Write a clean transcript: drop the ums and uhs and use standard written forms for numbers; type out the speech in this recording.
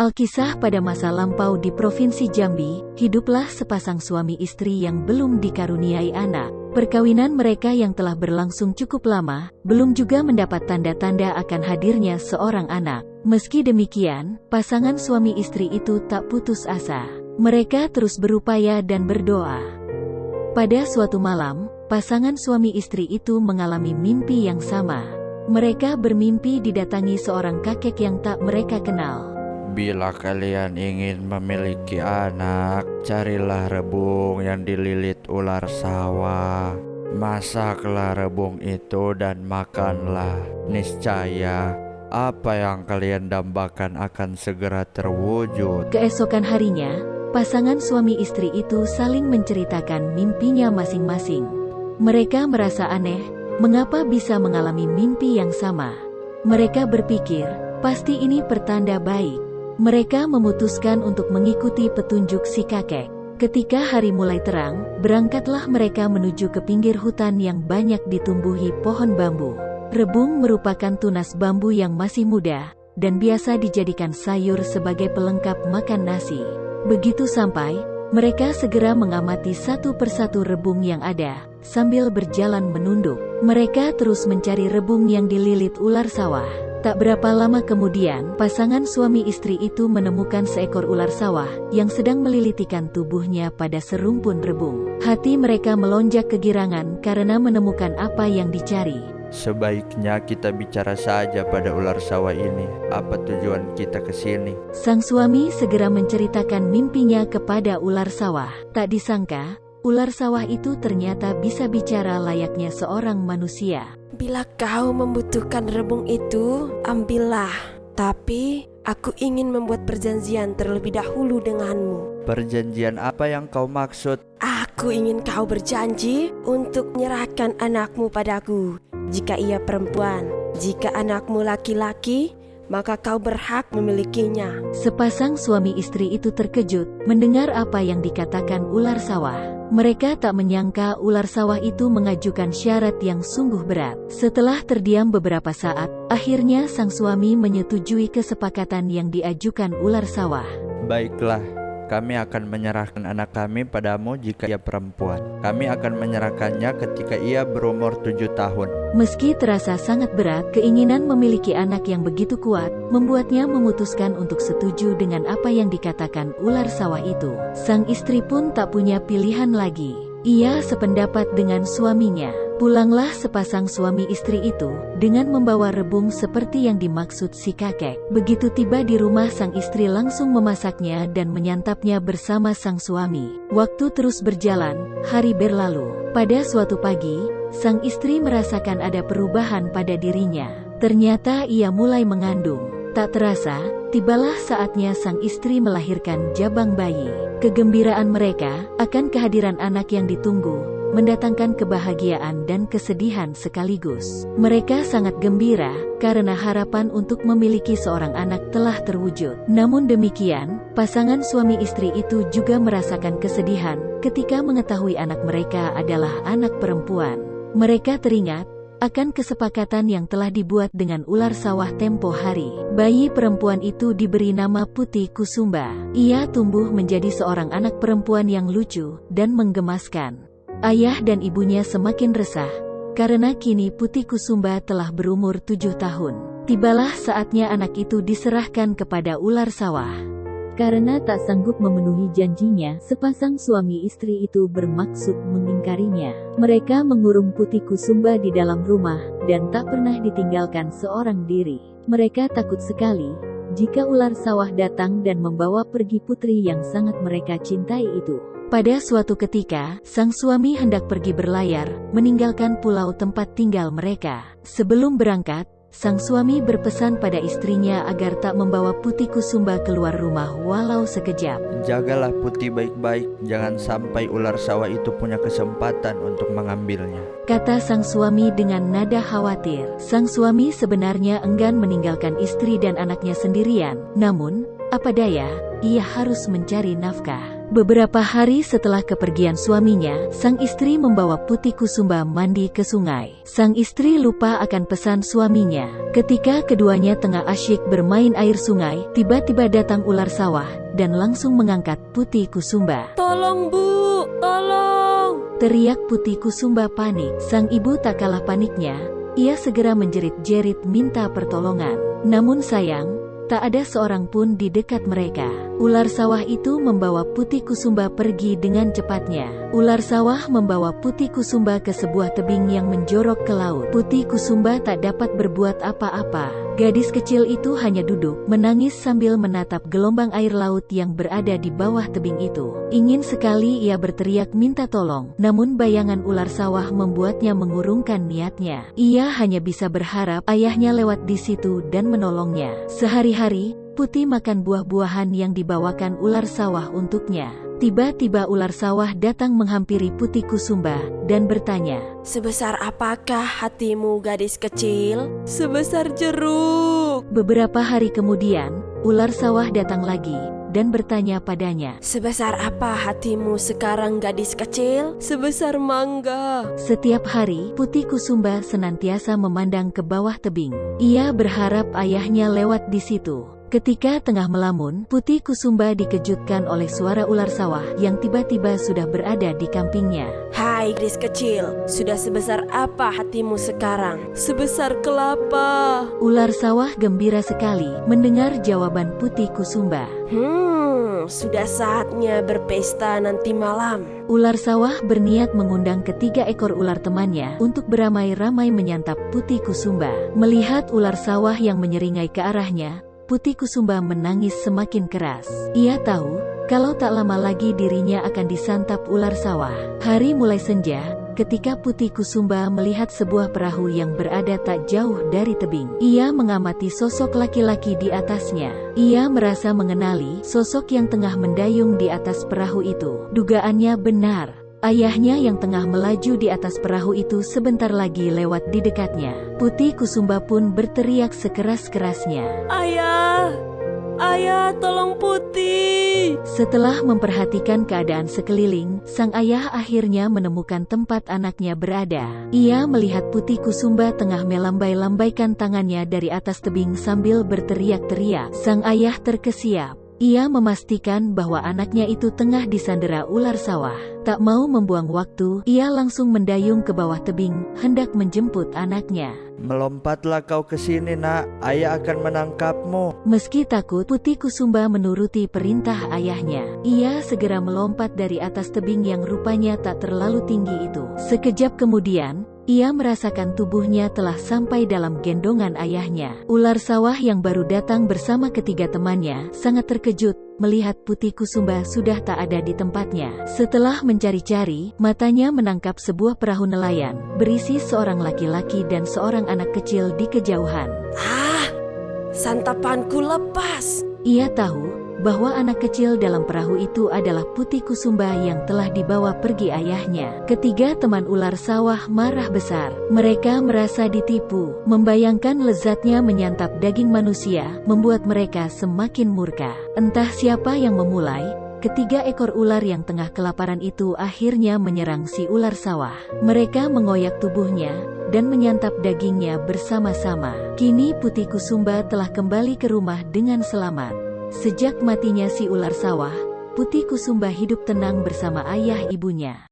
Alkisah pada masa lampau di Provinsi Jambi, hiduplah sepasang suami istri yang belum dikaruniai anak. Perkawinan mereka yang telah berlangsung cukup lama, belum juga mendapat tanda-tanda akan hadirnya seorang anak. Meski demikian, pasangan suami istri itu tak putus asa. Mereka terus berupaya dan berdoa. Pada suatu malam, pasangan suami istri itu mengalami mimpi yang sama. Mereka bermimpi didatangi seorang kakek yang tak mereka kenal. Bila kalian ingin memiliki anak, carilah rebung yang dililit ular sawah. Masaklah rebung itu dan makanlah. Niscaya, apa yang kalian dambakan akan segera terwujud. Keesokan harinya, pasangan suami istri itu saling menceritakan mimpinya masing-masing. Mereka merasa aneh, mengapa bisa mengalami mimpi yang sama. Mereka berpikir, pasti ini pertanda baik. Mereka memutuskan untuk mengikuti petunjuk si kakek. Ketika hari mulai terang, berangkatlah mereka menuju ke pinggir hutan yang banyak ditumbuhi pohon bambu. Rebung merupakan tunas bambu yang masih muda, dan biasa dijadikan sayur sebagai pelengkap makan nasi. Begitu sampai, mereka segera mengamati satu persatu rebung yang ada, sambil berjalan menunduk. Mereka terus mencari rebung yang dililit ular sawah. Tak berapa lama kemudian, pasangan suami istri itu menemukan seekor ular sawah yang sedang melilitikan tubuhnya pada serumpun rebung. Hati mereka melonjak kegirangan karena menemukan apa yang dicari. Sebaiknya kita bicara saja pada ular sawah ini. Apa tujuan kita ke sini? Sang suami segera menceritakan mimpinya kepada ular sawah. Tak disangka, ular sawah itu ternyata bisa bicara layaknya seorang manusia. Bila kau membutuhkan rebung itu, ambillah. Tapi, aku ingin membuat perjanjian terlebih dahulu denganmu. Perjanjian apa yang kau maksud? Aku ingin kau berjanji untuk menyerahkan anakmu padaku. Jika ia perempuan, jika anakmu laki-laki, maka kau berhak memilikinya. Sepasang suami istri itu terkejut mendengar apa yang dikatakan ular sawah. Mereka tak menyangka ular sawah itu mengajukan syarat yang sungguh berat. Setelah terdiam beberapa saat, akhirnya sang suami menyetujui kesepakatan yang diajukan ular sawah. Baiklah, kami akan menyerahkan anak kami padamu jika ia perempuan. Kami akan menyerahkannya ketika ia berumur 7 tahun. Meski terasa sangat berat, keinginan memiliki anak yang begitu kuat, membuatnya memutuskan untuk setuju dengan apa yang dikatakan ular sawah itu. Sang istri pun tak punya pilihan lagi. Ia sependapat dengan suaminya. Pulanglah sepasang suami istri itu, dengan membawa rebung seperti yang dimaksud si kakek. Begitu tiba di rumah, sang istri langsung memasaknya dan menyantapnya bersama sang suami. Waktu terus berjalan, hari berlalu. Pada suatu pagi, sang istri merasakan ada perubahan pada dirinya. Ternyata ia mulai mengandung. Tak terasa, tibalah saatnya sang istri melahirkan jabang bayi. Kegembiraan mereka akan kehadiran anak yang ditunggu mendatangkan kebahagiaan dan kesedihan sekaligus. Mereka sangat gembira karena harapan untuk memiliki seorang anak telah terwujud. Namun demikian, pasangan suami istri itu juga merasakan kesedihan ketika mengetahui anak mereka adalah anak perempuan. Mereka teringat akan kesepakatan yang telah dibuat dengan ular sawah tempo hari. Bayi perempuan itu diberi nama Putih Kusumba. Ia tumbuh menjadi seorang anak perempuan yang lucu dan menggemaskan. Ayah dan ibunya semakin resah, karena kini Putih Kusumba telah berumur 7 tahun. Tibalah saatnya anak itu diserahkan kepada ular sawah. Karena tak sanggup memenuhi janjinya, sepasang suami istri itu bermaksud mengingkarinya. Mereka mengurung Putih Kusumba di dalam rumah, dan tak pernah ditinggalkan seorang diri. Mereka takut sekali, jika ular sawah datang dan membawa pergi putri yang sangat mereka cintai itu. Pada suatu ketika, sang suami hendak pergi berlayar, meninggalkan pulau tempat tinggal mereka. Sebelum berangkat, sang suami berpesan pada istrinya agar tak membawa Putih Kusumba keluar rumah walau sekejap. Jagalah Putih baik-baik, jangan sampai ular sawah itu punya kesempatan untuk mengambilnya, kata sang suami dengan nada khawatir. Sang suami sebenarnya enggan meninggalkan istri dan anaknya sendirian, namun, apa daya, ia harus mencari nafkah. Beberapa hari setelah kepergian suaminya, sang istri membawa Putih Kusumba mandi ke sungai. Sang istri lupa akan pesan suaminya. Ketika keduanya tengah asyik bermain air sungai, tiba-tiba datang ular sawah dan langsung mengangkat Putih Kusumba. Tolong Bu, tolong! Teriak Putih Kusumba panik. Sang ibu tak kalah paniknya, ia segera menjerit-jerit minta pertolongan. Namun sayang, tak ada seorang pun di dekat mereka. Ular sawah itu membawa Putih Kusumba pergi dengan cepatnya. Ular sawah membawa Putih Kusumba ke sebuah tebing yang menjorok ke laut. Putih Kusumba tak dapat berbuat apa-apa. Gadis kecil itu hanya duduk, menangis sambil menatap gelombang air laut yang berada di bawah tebing itu. Ingin sekali ia berteriak minta tolong, namun bayangan ular sawah membuatnya mengurungkan niatnya. Ia hanya bisa berharap ayahnya lewat di situ dan menolongnya. Sehari-hari, Putih makan buah-buahan yang dibawakan ular sawah untuknya. Tiba-tiba ular sawah datang menghampiri Putih Kusumba dan bertanya, "Sebesar apakah hatimu, gadis kecil?" "Sebesar jeruk." Beberapa hari kemudian, ular sawah datang lagi dan bertanya padanya, "Sebesar apa hatimu sekarang, gadis kecil?" "Sebesar mangga." Setiap hari, Putih Kusumba senantiasa memandang ke bawah tebing. Ia berharap ayahnya lewat di situ. Ketika tengah melamun, Putih Kusumba dikejutkan oleh suara ular sawah yang tiba-tiba sudah berada di kampingnya. "Hai gadis kecil, sudah sebesar apa hatimu sekarang?" "Sebesar kelapa." Ular sawah gembira sekali mendengar jawaban Putih Kusumba. Sudah saatnya berpesta nanti malam." Ular sawah berniat mengundang ketiga ekor ular temannya untuk beramai-ramai menyantap Putih Kusumba. Melihat ular sawah yang menyeringai ke arahnya, Putih Kusumba menangis semakin keras. Ia tahu kalau tak lama lagi dirinya akan disantap ular sawah. Hari mulai senja, ketika Putih Kusumba melihat sebuah perahu yang berada tak jauh dari tebing. Ia mengamati sosok laki-laki di atasnya. Ia merasa mengenali sosok yang tengah mendayung di atas perahu itu. Dugaannya benar. Ayahnya yang tengah melaju di atas perahu itu sebentar lagi lewat di dekatnya. Putih Kusumba pun berteriak sekeras-kerasnya, "Ayah! Ayah, tolong Putih!" Setelah memperhatikan keadaan sekeliling, sang ayah akhirnya menemukan tempat anaknya berada. Ia melihat Putih Kusumba tengah melambai-lambaikan tangannya dari atas tebing sambil berteriak-teriak. Sang ayah terkesiap. Ia memastikan bahwa anaknya itu tengah disandera ular sawah. Tak mau membuang waktu, ia langsung mendayung ke bawah tebing, hendak menjemput anaknya. "Melompatlah kau ke sini, Nak. Ayah akan menangkapmu." Meski takut, Putih Kusumba menuruti perintah ayahnya. Ia segera melompat dari atas tebing yang rupanya tak terlalu tinggi itu. Sekejap kemudian, ia merasakan tubuhnya telah sampai dalam gendongan ayahnya. Ular sawah yang baru datang bersama ketiga temannya sangat terkejut melihat Putih Kusumba sudah tak ada di tempatnya. Setelah mencari-cari, matanya menangkap sebuah perahu nelayan berisi seorang laki-laki dan seorang anak kecil di kejauhan. Santapanku lepas. Ia tahu bahwa anak kecil dalam perahu itu adalah Putih Kusumba yang telah dibawa pergi ayahnya. Ketiga teman ular sawah marah besar. Mereka merasa ditipu. Membayangkan lezatnya menyantap daging manusia membuat mereka semakin murka. Entah siapa yang memulai, ketiga ekor ular yang tengah kelaparan itu akhirnya menyerang si ular sawah. Mereka mengoyak tubuhnya dan menyantap dagingnya bersama-sama. Kini Putih Kusumba telah kembali ke rumah dengan selamat. Sejak matinya si ular sawah, Putih Kusumba hidup tenang bersama ayah ibunya.